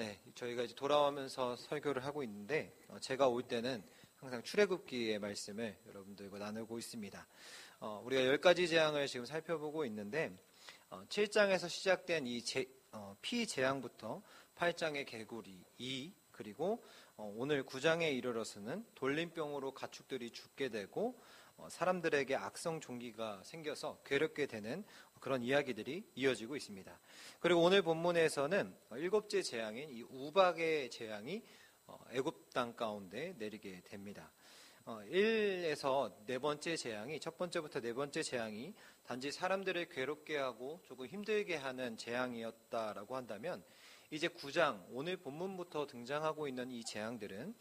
네, 저희가 이제 돌아오면서 설교를 하고 있는데 제가 올 때는 항상 출애굽기의 말씀을 여러분들과 나누고 있습니다. 우리가 10가지 재앙을 지금 살펴보고 있는데 7장에서 시작된 이 피 재앙부터 8장의 개구리 2 그리고 오늘 9장에 이르러서는 돌림병으로 가축들이 죽게 되고 사람들에게 악성 종기가 생겨서 괴롭게 되는 그런 이야기들이 이어지고 있습니다. 그리고 오늘 본문에서는 7째 재앙인 이 우박의 재앙이 애굽 땅 가운데 내리게 됩니다. 1에서 네 번째 재앙이, 첫 번째부터 네 번째 재앙이 단지 사람들을 괴롭게 하고 조금 힘들게 하는 재앙이었다라고 한다면 이제 9장, 오늘 본문부터 등장하고 있는 이 재앙들은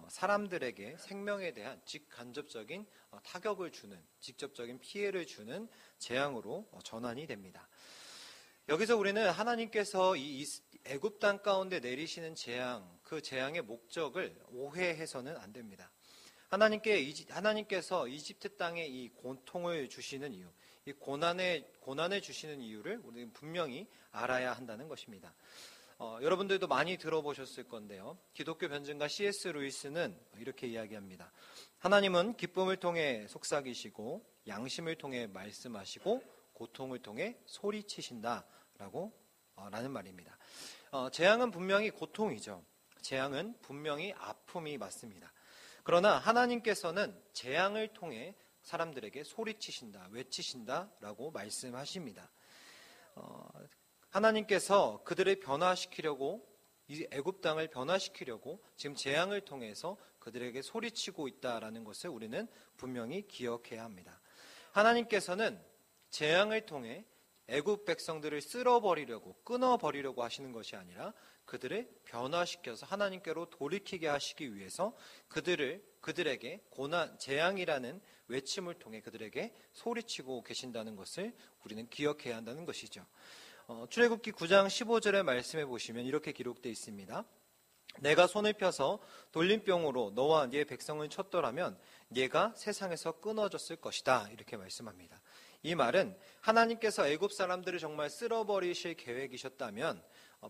사람들에게 생명에 대한 직간접적인 타격을 주는, 직접적인 피해를 주는 재앙으로 전환이 됩니다. 여기서 우리는 하나님께서 이 애굽 땅 가운데 내리시는 재앙, 그 재앙의 목적을 오해해서는 안 됩니다. 하나님께서 이집트 땅에 이 고통을 주시는 이유, 이 고난을 주시는 이유를 우리는 분명히 알아야 한다는 것입니다. 여러분들도 많이 들어보셨을 건데요. 기독교 변증가 C.S. 루이스는 이렇게 이야기합니다. 하나님은 기쁨을 통해 속삭이시고 양심을 통해 말씀하시고 고통을 통해 소리치신다라고 라는 말입니다. 재앙은 분명히 고통이죠. 재앙은 분명히 아픔이 맞습니다. 그러나 하나님께서는 재앙을 통해 사람들에게 소리치신다, 외치신다라고 말씀하십니다. 하나님께서 그들을 변화시키려고, 이 애굽 땅을 변화시키려고 지금 재앙을 통해서 그들에게 소리치고 있다라는 것을 우리는 분명히 기억해야 합니다. 하나님께서는 재앙을 통해 애굽 백성들을 쓸어버리려고, 끊어버리려고 하시는 것이 아니라 그들을 변화시켜서 하나님께로 돌이키게 하시기 위해서 그들에게 재앙이라는 외침을 통해 그들에게 소리치고 계신다는 것을 우리는 기억해야 한다는 것이죠. 출애굽기 9장 15절의 말씀해 보시면 이렇게 기록되어 있습니다. 내가 손을 펴서 돌림병으로 너와 네 백성을 쳤더라면 네가 세상에서 끊어졌을 것이다. 이렇게 말씀합니다. 이 말은 하나님께서 애굽 사람들을 정말 쓸어버리실 계획이셨다면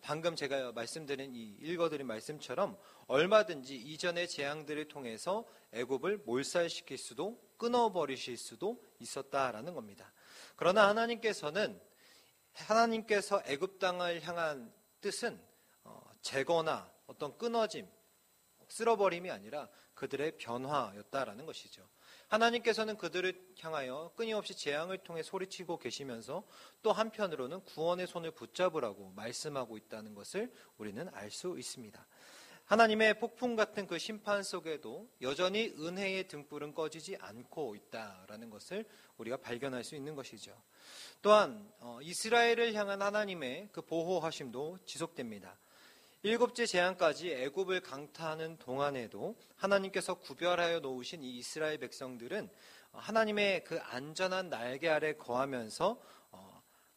방금 제가 말씀드린 읽어드린 말씀처럼 얼마든지 이전의 재앙들을 통해서 애굽을 몰살시킬 수도 끊어버리실 수도 있었다라는 겁니다. 그러나 하나님께서 애굽 땅을 향한 뜻은 재거나 어떤 끊어짐, 쓸어버림이 아니라 그들의 변화였다라는 것이죠. 하나님께서는 그들을 향하여 끊임없이 재앙을 통해 소리치고 계시면서 또 한편으로는 구원의 손을 붙잡으라고 말씀하고 있다는 것을 우리는 알 수 있습니다. 하나님의 폭풍 같은 그 심판 속에도 여전히 은혜의 등불은 꺼지지 않고 있다라는 것을 우리가 발견할 수 있는 것이죠. 또한 이스라엘을 향한 하나님의 그 보호하심도 지속됩니다. 7째 재앙까지 애굽을 강타하는 동안에도 하나님께서 구별하여 놓으신 이 이스라엘 백성들은 하나님의 그 안전한 날개 아래 거하면서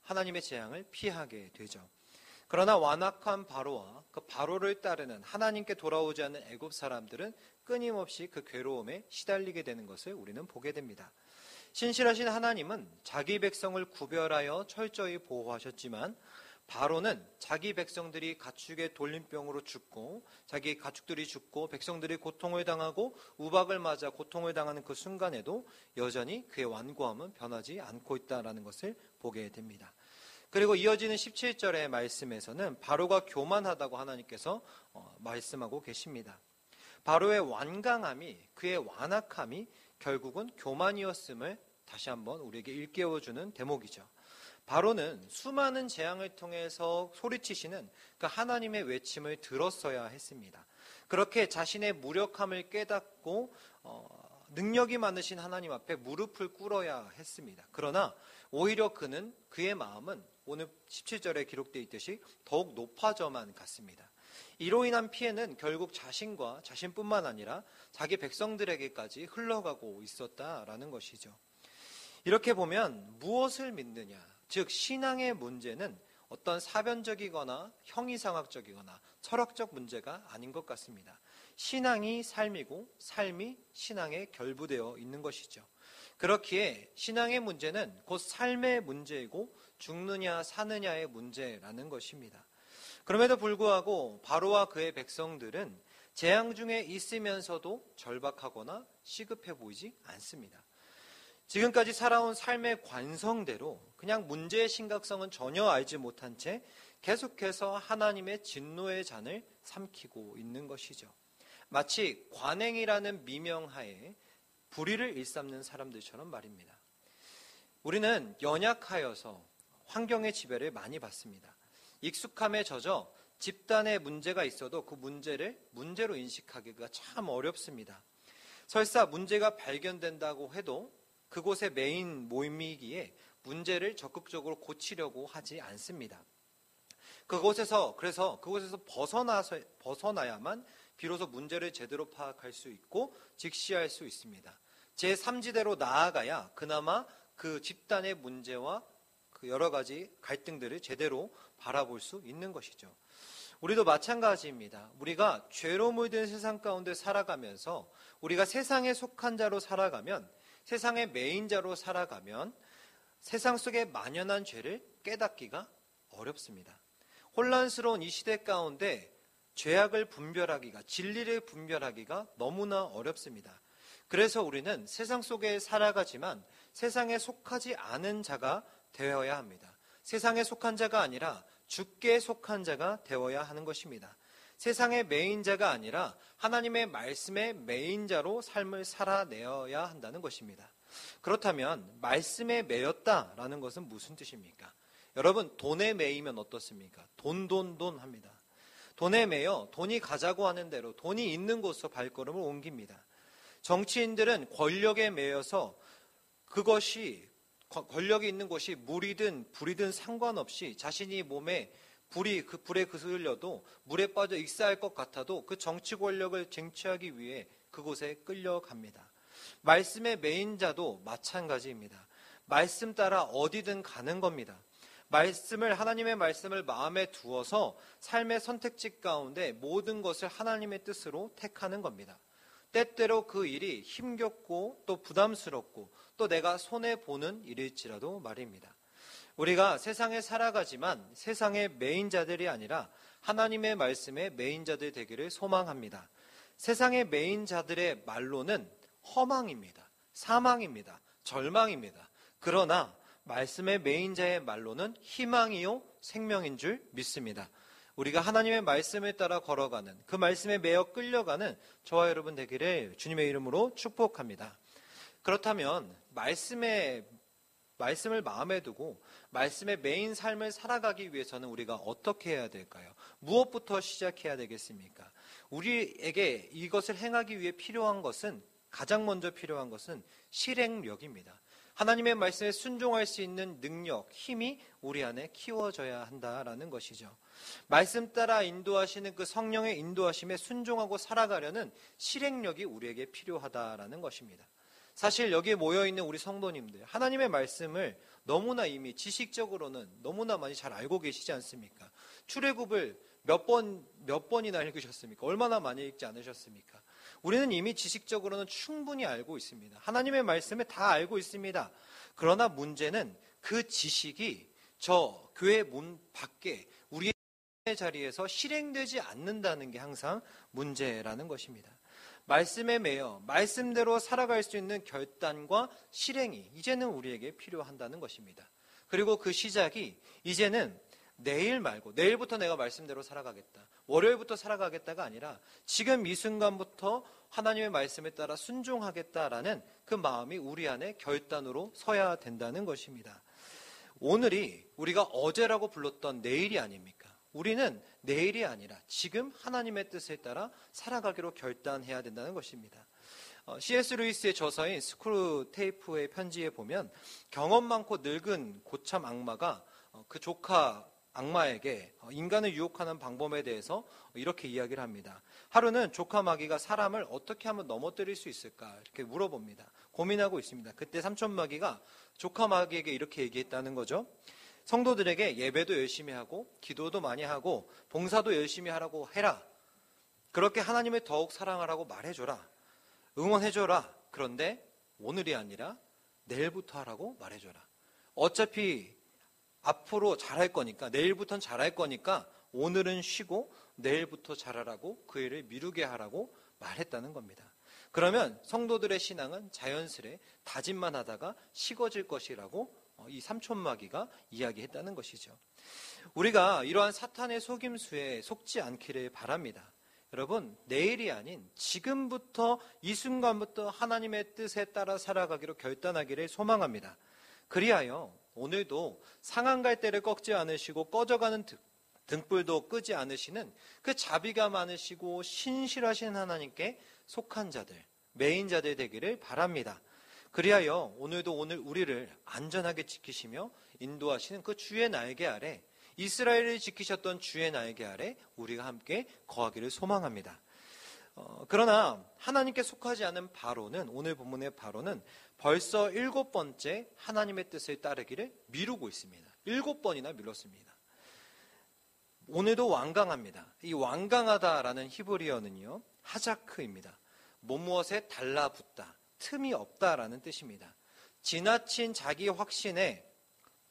하나님의 재앙을 피하게 되죠. 그러나 완악한 바로와 그 바로를 따르는 하나님께 돌아오지 않는 애굽 사람들은 끊임없이 그 괴로움에 시달리게 되는 것을 우리는 보게 됩니다. 신실하신 하나님은 자기 백성을 구별하여 철저히 보호하셨지만 바로는 자기 백성들이 가축의 돌림병으로 죽고 자기 가축들이 죽고 백성들이 고통을 당하고 우박을 맞아 고통을 당하는 그 순간에도 여전히 그의 완고함은 변하지 않고 있다는 것을 보게 됩니다. 그리고 이어지는 17절의 말씀에서는 바로가 교만하다고 하나님께서 말씀하고 계십니다. 바로의 완강함이, 그의 완악함이 결국은 교만이었음을 다시 한번 우리에게 일깨워주는 대목이죠. 바로는 수많은 재앙을 통해서 소리치시는 그 하나님의 외침을 들었어야 했습니다. 그렇게 자신의 무력함을 깨닫고 능력이 많으신 하나님 앞에 무릎을 꿇어야 했습니다. 그러나 오히려 그의 마음은 오늘 17절에 기록되어 있듯이 더욱 높아져만 갔습니다. 이로 인한 피해는 결국 자신뿐만 아니라 자기 백성들에게까지 흘러가고 있었다라는 것이죠. 이렇게 보면 무엇을 믿느냐, 즉 신앙의 문제는 어떤 사변적이거나 형이상학적이거나 철학적 문제가 아닌 것 같습니다. 신앙이 삶이고 삶이 신앙에 결부되어 있는 것이죠. 그렇기에 신앙의 문제는 곧 삶의 문제이고 죽느냐 사느냐의 문제라는 것입니다. 그럼에도 불구하고 바로와 그의 백성들은 재앙 중에 있으면서도 절박하거나 시급해 보이지 않습니다. 지금까지 살아온 삶의 관성대로 그냥 문제의 심각성은 전혀 알지 못한 채 계속해서 하나님의 진노의 잔을 삼키고 있는 것이죠. 마치 관행이라는 미명하에 불의를 일삼는 사람들처럼 말입니다. 우리는 연약하여서 환경의 지배를 많이 받습니다. 익숙함에 젖어 집단에 문제가 있어도 그 문제를 문제로 인식하기가 참 어렵습니다. 설사 문제가 발견된다고 해도 그곳의 메인 모임이기에 문제를 적극적으로 고치려고 하지 않습니다. 그래서 그곳에서 벗어나야만 비로소 문제를 제대로 파악할 수 있고 직시할 수 있습니다. 제3지대로 나아가야 그나마 그 집단의 문제와 그 여러 가지 갈등들을 제대로 바라볼 수 있는 것이죠. 우리도 마찬가지입니다. 우리가 죄로 물든 세상 가운데 살아가면서 우리가 세상에 속한 자로 살아가면, 세상의 메인자로 살아가면 세상 속에 만연한 죄를 깨닫기가 어렵습니다. 혼란스러운 이 시대 가운데 죄악을 분별하기가, 진리를 분별하기가 너무나 어렵습니다. 그래서 우리는 세상 속에 살아가지만 세상에 속하지 않은 자가 되어야 합니다. 세상에 속한 자가 아니라 주께 속한 자가 되어야 하는 것입니다. 세상의 메인자가 아니라 하나님의 말씀의 메인자로 삶을 살아내어야 한다는 것입니다. 그렇다면 말씀에 매였다라는 것은 무슨 뜻입니까? 여러분, 돈에 매이면 어떻습니까? 돈 합니다. 돈에 매여 돈이 가자고 하는 대로 돈이 있는 곳으로 발걸음을 옮깁니다. 정치인들은 권력에 매여서 권력이 있는 곳이 물이든 불이든 상관없이 자신이 몸에 불에 그슬려도 물에 빠져 익사할 것 같아도 그 정치 권력을 쟁취하기 위해 그곳에 끌려갑니다. 말씀의 메인자도 마찬가지입니다. 말씀 따라 어디든 가는 겁니다. 하나님의 말씀을 마음에 두어서 삶의 선택지 가운데 모든 것을 하나님의 뜻으로 택하는 겁니다. 때때로 그 일이 힘겹고 또 부담스럽고 또 내가 손해보는 일일지라도 말입니다. 우리가 세상에 살아가지만 세상의 메인자들이 아니라 하나님의 말씀의 메인자들 되기를 소망합니다. 세상의 메인자들의 말로는 허망입니다. 사망입니다. 절망입니다. 그러나 말씀의 메인자의 말로는 희망이요 생명인 줄 믿습니다. 우리가 하나님의 말씀을 따라 걸어가는, 그 말씀에 매어 끌려가는 저와 여러분 되기를 주님의 이름으로 축복합니다. 그렇다면 말씀을 마음에 두고 말씀의 메인 삶을 살아가기 위해서는 우리가 어떻게 해야 될까요? 무엇부터 시작해야 되겠습니까? 우리에게 이것을 행하기 위해 가장 먼저 필요한 것은 실행력입니다. 하나님의 말씀에 순종할 수 있는 능력, 힘이 우리 안에 키워져야 한다라는 것이죠. 말씀 따라 인도하시는 그 성령의 인도하심에 순종하고 살아가려는 실행력이 우리에게 필요하다라는 것입니다. 사실 여기에 모여있는 우리 성도님들, 하나님의 말씀을 너무나 이미 지식적으로는 너무나 많이 잘 알고 계시지 않습니까? 출애굽을 몇 번이나 읽으셨습니까? 얼마나 많이 읽지 않으셨습니까? 우리는 이미 지식적으로는 충분히 알고 있습니다. 하나님의 말씀을 다 알고 있습니다. 그러나 문제는 그 지식이 저 교회 문 밖에 우리의 자리에서 실행되지 않는다는 게 항상 문제라는 것입니다. 말씀에 매여 말씀대로 살아갈 수 있는 결단과 실행이 이제는 우리에게 필요한다는 것입니다. 그리고 그 시작이 이제는 내일 말고 내일부터 내가 말씀대로 살아가겠다, 월요일부터 살아가겠다가 아니라 지금 이 순간부터 하나님의 말씀에 따라 순종하겠다라는 그 마음이 우리 안에 결단으로 서야 된다는 것입니다. 오늘이 우리가 어제라고 불렀던 내일이 아닙니까? 우리는 내일이 아니라 지금 하나님의 뜻에 따라 살아가기로 결단해야 된다는 것입니다. C.S. 루이스의 저서인 스크루테이프의 편지에 보면 경험 많고 늙은 고참 악마가 그 조카 악마에게 인간을 유혹하는 방법에 대해서 이렇게 이야기를 합니다. 하루는 조카 마귀가 사람을 어떻게 하면 넘어뜨릴 수 있을까 이렇게 물어봅니다. 고민하고 있습니다. 그때 삼촌 마귀가 조카 마귀에게 이렇게 얘기했다는 거죠. 성도들에게 예배도 열심히 하고 기도도 많이 하고 봉사도 열심히 하라고 해라. 그렇게 하나님을 더욱 사랑하라고 말해줘라. 응원해줘라. 그런데 오늘이 아니라 내일부터 하라고 말해줘라. 어차피 앞으로 잘할 거니까, 내일부터는 잘할 거니까 오늘은 쉬고 내일부터 잘하라고 그 일을 미루게 하라고 말했다는 겁니다. 그러면 성도들의 신앙은 자연스레 다짐만 하다가 식어질 것이라고 이 삼촌마귀가 이야기했다는 것이죠. 우리가 이러한 사탄의 속임수에 속지 않기를 바랍니다. 여러분, 내일이 아닌 지금부터 이 순간부터 하나님의 뜻에 따라 살아가기로 결단하기를 소망합니다. 그리하여 오늘도 상한 갈대를 꺾지 않으시고 꺼져가는 등불도 끄지 않으시는 그 자비가 많으시고 신실하신 하나님께 속한 자들, 매인자들 되기를 바랍니다. 그리하여 오늘도 오늘 우리를 안전하게 지키시며 인도하시는 그 주의 날개 아래, 이스라엘을 지키셨던 주의 날개 아래 우리가 함께 거하기를 소망합니다. 그러나 하나님께 속하지 않은 바로는, 오늘 본문의 바로는 벌써 7번째 하나님의 뜻을 따르기를 미루고 있습니다. 7번이나 미뤘습니다. 오늘도 완강합니다. 이 완강하다라는 히브리어는요, 하자크입니다. 무엇에 달라붙다, 틈이 없다라는 뜻입니다. 지나친 자기 확신에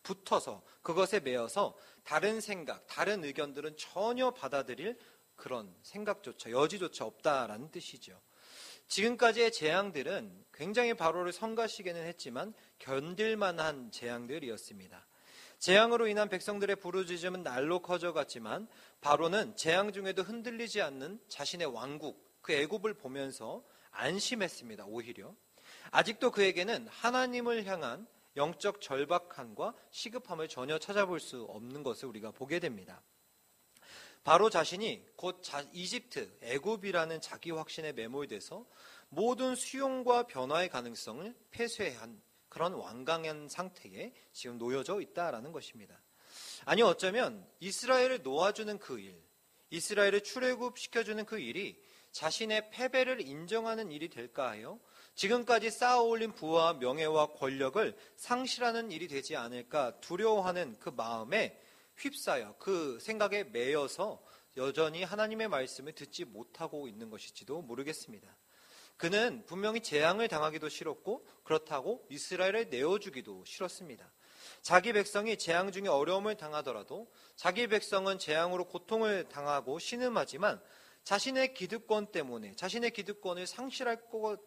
붙어서 그것에 매여서 다른 생각, 다른 의견들은 전혀 받아들일 그런 생각조차, 여지조차 없다라는 뜻이죠. 지금까지의 재앙들은 굉장히 바로를 성가시게는 했지만 견딜만한 재앙들이었습니다. 재앙으로 인한 백성들의 부르짖음은 날로 커져갔지만 바로는 재앙 중에도 흔들리지 않는 자신의 왕국, 그 애굽을 보면서 안심했습니다. 오히려 아직도 그에게는 하나님을 향한 영적 절박함과 시급함을 전혀 찾아볼 수 없는 것을 우리가 보게 됩니다. 바로 자신이 곧 이집트, 애굽이라는 자기 확신에 매몰돼서 모든 수용과 변화의 가능성을 폐쇄한 그런 완강한 상태에 지금 놓여져 있다라는 것입니다. 아니, 어쩌면 이스라엘을 놓아주는 그 일, 이스라엘을 출애굽시켜주는 그 일이 자신의 패배를 인정하는 일이 될까 하여 지금까지 쌓아올린 부와 명예와 권력을 상실하는 일이 되지 않을까 두려워하는 그 마음에 휩싸여 그 생각에 매여서 여전히 하나님의 말씀을 듣지 못하고 있는 것일지도 모르겠습니다. 그는 분명히 재앙을 당하기도 싫었고 그렇다고 이스라엘을 내어주기도 싫었습니다. 자기 백성이 재앙 중에 어려움을 당하더라도 자기 백성은 재앙으로 고통을 당하고 신음하지만 자신의 기득권 때문에 자신의 기득권을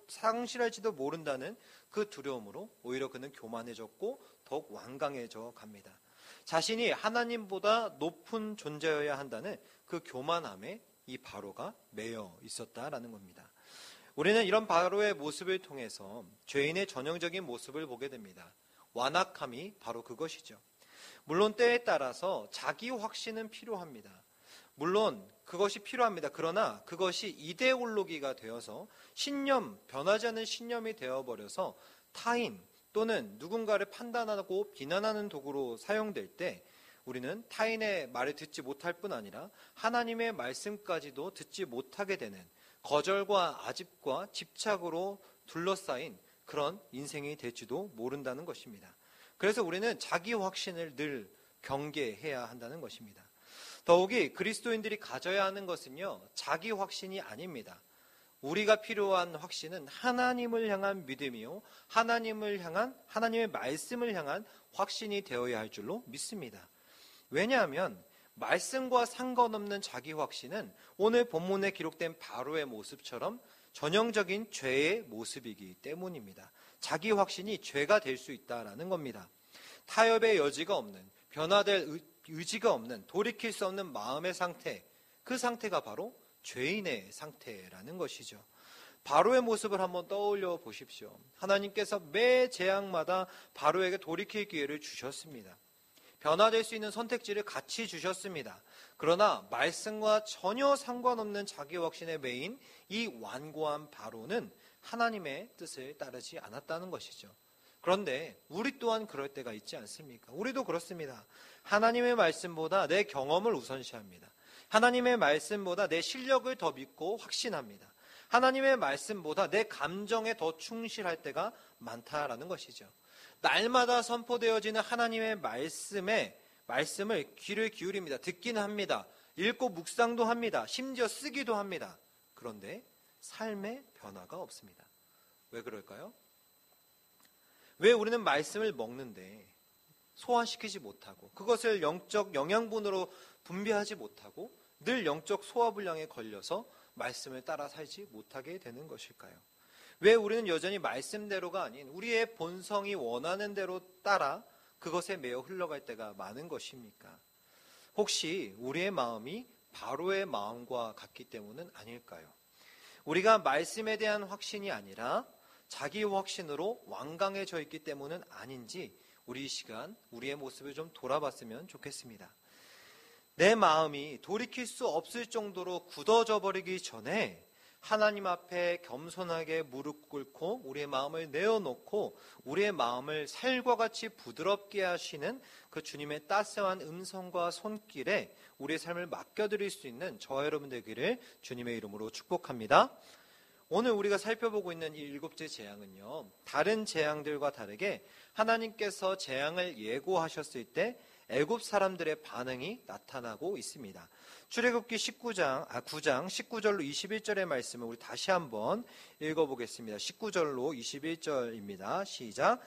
상실할지도 모른다는 그 두려움으로 오히려 그는 교만해졌고 더욱 완강해져 갑니다. 자신이 하나님보다 높은 존재여야 한다는 그 교만함에 이 바로가 매여 있었다라는 겁니다. 우리는 이런 바로의 모습을 통해서 죄인의 전형적인 모습을 보게 됩니다. 완악함이 바로 그것이죠. 물론 때에 따라서 자기 확신은 필요합니다. 물론 그것이 필요합니다. 그러나 그것이 이데올로기가 되어서 신념, 변하지 않는 신념이 되어버려서 타인 또는 누군가를 판단하고 비난하는 도구로 사용될 때 우리는 타인의 말을 듣지 못할 뿐 아니라 하나님의 말씀까지도 듣지 못하게 되는 거절과 아집과 집착으로 둘러싸인 그런 인생이 될지도 모른다는 것입니다. 그래서 우리는 자기 확신을 늘 경계해야 한다는 것입니다. 더욱이 그리스도인들이 가져야 하는 것은요, 자기 확신이 아닙니다. 우리가 필요한 확신은 하나님을 향한 믿음이요, 하나님의 말씀을 향한 확신이 되어야 할 줄로 믿습니다. 왜냐하면 말씀과 상관없는 자기 확신은 오늘 본문에 기록된 바로의 모습처럼 전형적인 죄의 모습이기 때문입니다. 자기 확신이 죄가 될 수 있다라는 겁니다. 타협의 여지가 없는, 변화될 의지가 없는, 돌이킬 수 없는 마음의 상태, 그 상태가 바로 죄인의 상태라는 것이죠. 바로의 모습을 한번 떠올려 보십시오. 하나님께서 매 재앙마다 바로에게 돌이킬 기회를 주셨습니다. 변화될 수 있는 선택지를 같이 주셨습니다. 그러나 말씀과 전혀 상관없는 자기 확신의 매인 이 완고한 바로는 하나님의 뜻을 따르지 않았다는 것이죠. 그런데 우리 또한 그럴 때가 있지 않습니까? 우리도 그렇습니다. 하나님의 말씀보다 내 경험을 우선시합니다. 하나님의 말씀보다 내 실력을 더 믿고 확신합니다. 하나님의 말씀보다 내 감정에 더 충실할 때가 많다라는 것이죠. 날마다 선포되어지는 하나님의 말씀을 귀를 기울입니다. 듣기는 합니다. 읽고 묵상도 합니다. 심지어 쓰기도 합니다. 그런데 삶의 변화가 없습니다. 왜 그럴까요? 왜 우리는 말씀을 먹는데 소화시키지 못하고 그것을 영적 영양분으로 분비하지 못하고 늘 영적 소화불량에 걸려서 말씀을 따라 살지 못하게 되는 것일까요? 왜 우리는 여전히 말씀대로가 아닌 우리의 본성이 원하는 대로 따라 그것에 매여 흘러갈 때가 많은 것입니까? 혹시 우리의 마음이 바로의 마음과 같기 때문은 아닐까요? 우리가 말씀에 대한 확신이 아니라 자기 확신으로 완강해져 있기 때문은 아닌지 우리 이 시간 우리의 모습을 좀 돌아봤으면 좋겠습니다. 내 마음이 돌이킬 수 없을 정도로 굳어져 버리기 전에 하나님 앞에 겸손하게 무릎 꿇고 우리의 마음을 내어놓고 우리의 마음을 살과 같이 부드럽게 하시는 그 주님의 따스한 음성과 손길에 우리의 삶을 맡겨드릴 수 있는 저와 여러분 되기를 주님의 이름으로 축복합니다. 오늘 우리가 살펴보고 있는 이 7째 재앙은요, 다른 재앙들과 다르게 하나님께서 재앙을 예고하셨을 때 애굽 사람들의 반응이 나타나고 있습니다. 출애굽기 9장 19절로 21절의 말씀을 우리 다시 한번 읽어보겠습니다. 19절로 21절입니다. 시작.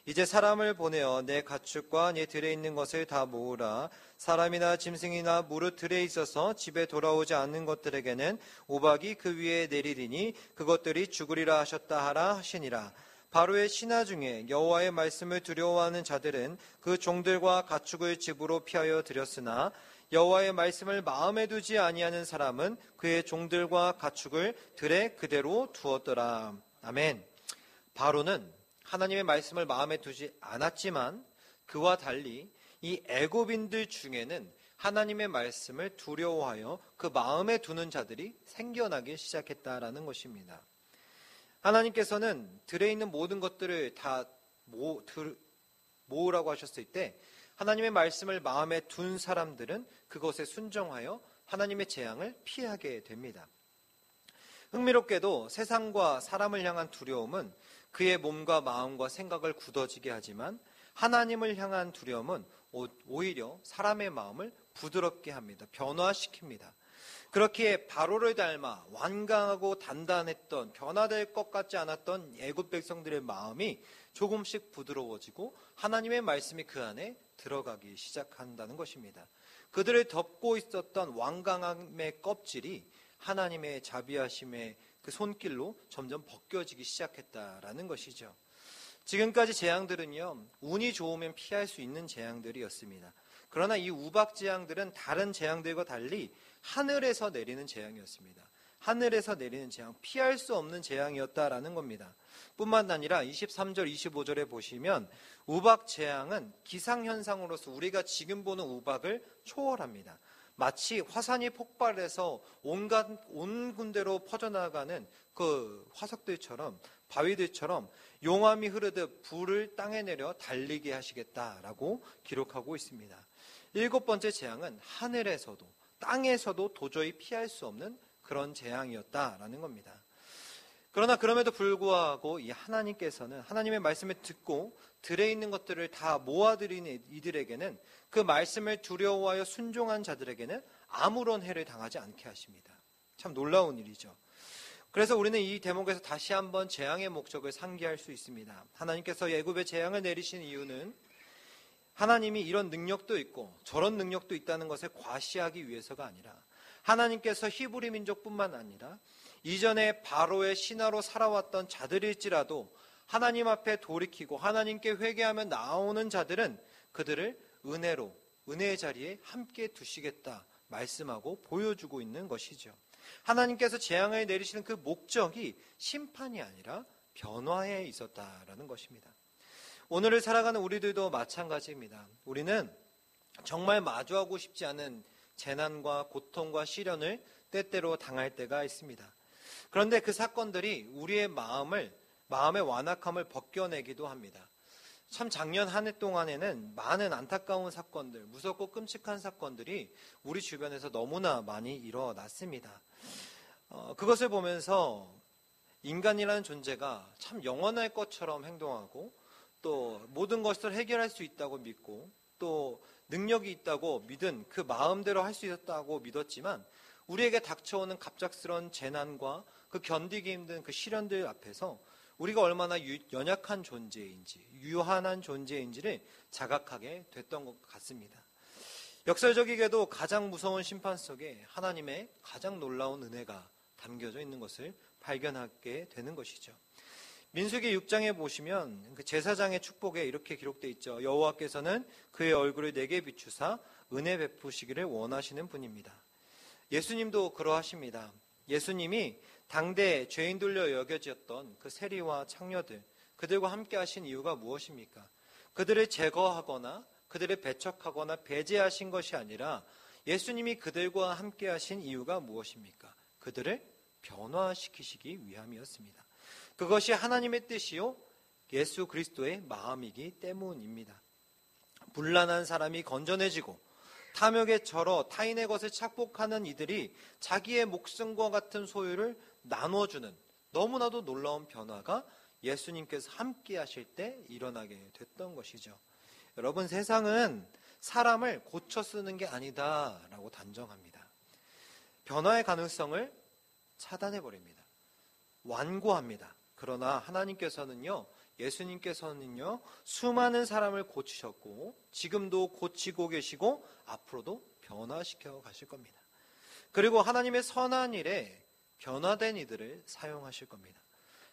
이제 사람을 보내어 내 가축과 내 들에 있는 것을 다 모으라. 사람이나 짐승이나 무릇 들에 있어서 집에 돌아오지 않는 것들에게는 우박이 그 위에 내리리니 그것들이 죽으리라 하셨다 하라 하시니라. 바로의 신하 중에 여호와의 말씀을 두려워하는 자들은 그 종들과 가축을 집으로 피하여 들였으나 여호와의 말씀을 마음에 두지 아니하는 사람은 그의 종들과 가축을 들에 그대로 두었더라. 아멘. 바로는 하나님의 말씀을 마음에 두지 않았지만 그와 달리 이 애굽인들 중에는 하나님의 말씀을 두려워하여 그 마음에 두는 자들이 생겨나기 시작했다라는 것입니다. 하나님께서는 들에 있는 모든 것들을 다 모으라고 하셨을 때 하나님의 말씀을 마음에 둔 사람들은 그것에 순종하여 하나님의 재앙을 피하게 됩니다. 흥미롭게도 세상과 사람을 향한 두려움은 그의 몸과 마음과 생각을 굳어지게 하지만 하나님을 향한 두려움은 오히려 사람의 마음을 부드럽게 합니다. 변화시킵니다. 그렇기에 바로를 닮아 완강하고 단단했던 변화될 것 같지 않았던 애굽 백성들의 마음이 조금씩 부드러워지고 하나님의 말씀이 그 안에 들어가기 시작한다는 것입니다. 그들을 덮고 있었던 완강함의 껍질이 하나님의 자비하심의 그 손길로 점점 벗겨지기 시작했다라는 것이죠. 지금까지 재앙들은요, 운이 좋으면 피할 수 있는 재앙들이었습니다. 그러나 이 우박 재앙들은 다른 재앙들과 달리 하늘에서 내리는 재앙이었습니다. 하늘에서 내리는 재앙, 피할 수 없는 재앙이었다라는 겁니다. 뿐만 아니라 23절, 25절에 보시면 우박 재앙은 기상현상으로서 우리가 지금 보는 우박을 초월합니다. 마치 화산이 폭발해서 온 군데로 퍼져나가는 그 화석들처럼 바위들처럼 용암이 흐르듯 불을 땅에 내려 달리게 하시겠다라고 기록하고 있습니다. 7번째 재앙은 하늘에서도 땅에서도 도저히 피할 수 없는 그런 재앙이었다라는 겁니다. 그러나 그럼에도 불구하고 이 하나님께서는 하나님의 말씀을 듣고 들에 있는 것들을 다 모아들인 이들에게는 그 말씀을 두려워하여 순종한 자들에게는 아무런 해를 당하지 않게 하십니다. 참 놀라운 일이죠. 그래서 우리는 이 대목에서 다시 한번 재앙의 목적을 상기할 수 있습니다. 하나님께서 애굽에 재앙을 내리신 이유는 하나님이 이런 능력도 있고 저런 능력도 있다는 것을 과시하기 위해서가 아니라 하나님께서 히브리 민족뿐만 아니라 이전에 바로의 신하로 살아왔던 자들일지라도 하나님 앞에 돌이키고 하나님께 회개하며 나오는 자들은 그들을 은혜로 은혜의 자리에 함께 두시겠다 말씀하고 보여주고 있는 것이죠. 하나님께서 재앙을 내리시는 그 목적이 심판이 아니라 변화에 있었다라는 것입니다. 오늘을 살아가는 우리들도 마찬가지입니다. 우리는 정말 마주하고 싶지 않은 재난과 고통과 시련을 때때로 당할 때가 있습니다. 그런데 그 사건들이 우리의 마음의 완악함을 벗겨내기도 합니다. 참 작년 한 해 동안에는 많은 안타까운 사건들, 무섭고 끔찍한 사건들이 우리 주변에서 너무나 많이 일어났습니다. 그것을 보면서 인간이라는 존재가 참 영원할 것처럼 행동하고 또 모든 것을 해결할 수 있다고 믿고 또 능력이 있다고 믿은 그 마음대로 할 수 있었다고 믿었지만 우리에게 닥쳐오는 갑작스러운 재난과 그 견디기 힘든 그 시련들 앞에서 우리가 얼마나 연약한 존재인지, 유한한 존재인지를 자각하게 됐던 것 같습니다. 역설적이게도 가장 무서운 심판 속에 하나님의 가장 놀라운 은혜가 담겨져 있는 것을 발견하게 되는 것이죠. 민수기 6장에 보시면 그 제사장의 축복에 이렇게 기록되어 있죠. 여호와께서는 그의 얼굴을 내게 비추사 은혜 베푸시기를 원하시는 분입니다. 예수님도 그러하십니다. 예수님이 당대 죄인들로 여겨졌던 그 세리와 창녀들, 그들과 함께 하신 이유가 무엇입니까? 그들을 제거하거나 그들을 배척하거나 배제하신 것이 아니라 예수님이 그들과 함께 하신 이유가 무엇입니까? 그들을 변화시키시기 위함이었습니다. 그것이 하나님의 뜻이요 예수 그리스도의 마음이기 때문입니다. 문란한 사람이 건져내지고 탐욕에 절어 타인의 것을 착복하는 이들이 자기의 목숨과 같은 소유를 나눠주는 너무나도 놀라운 변화가 예수님께서 함께 하실 때 일어나게 됐던 것이죠. 여러분, 세상은 사람을 고쳐 쓰는 게 아니다라고 단정합니다. 변화의 가능성을 차단해버립니다. 완고합니다. 그러나 하나님께서는요, 예수님께서는요, 수많은 사람을 고치셨고 지금도 고치고 계시고 앞으로도 변화시켜 가실 겁니다. 그리고 하나님의 선한 일에 변화된 이들을 사용하실 겁니다.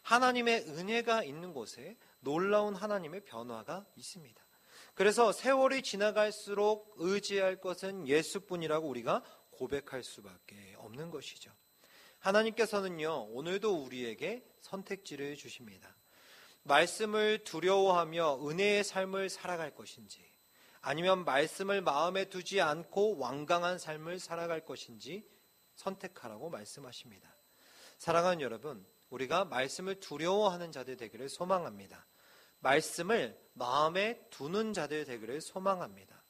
하나님의 은혜가 있는 곳에 놀라운 하나님의 변화가 있습니다. 그래서 세월이 지나갈수록 의지할 것은 예수뿐이라고 우리가 고백할 수밖에 없는 것이죠. 하나님께서는요, 오늘도 우리에게 선택지를 주십니다. 말씀을 두려워하며 은혜의 삶을 살아갈 것인지, 아니면 말씀을 마음에 두지 않고 완강한 삶을 살아갈 것인지 선택하라고 말씀하십니다. 사랑하는 여러분, 우리가 말씀을 두려워하는 자들 되기를 소망합니다. 말씀을 마음에 두는 자들 되기를 소망합니다.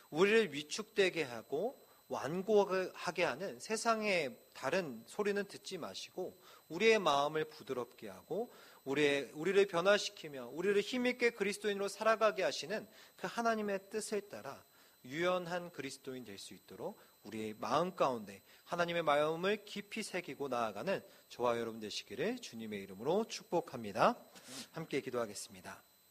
우리를 위축되게 하고 완고하게 하는 세상의 다른 소리는 듣지 마시고 우리의 마음을 부드럽게 하고 우리를 변화시키며 우리를 힘있게 그리스도인으로 살아가게 하시는 그 하나님의 뜻을 따라 유연한 그리스도인 될 수 있도록 우리의 마음 가운데 하나님의 마음을 깊이 새기고 나아가는 저와 여러분 되시기를 주님의 이름으로 축복합니다. 함께 기도하겠습니다.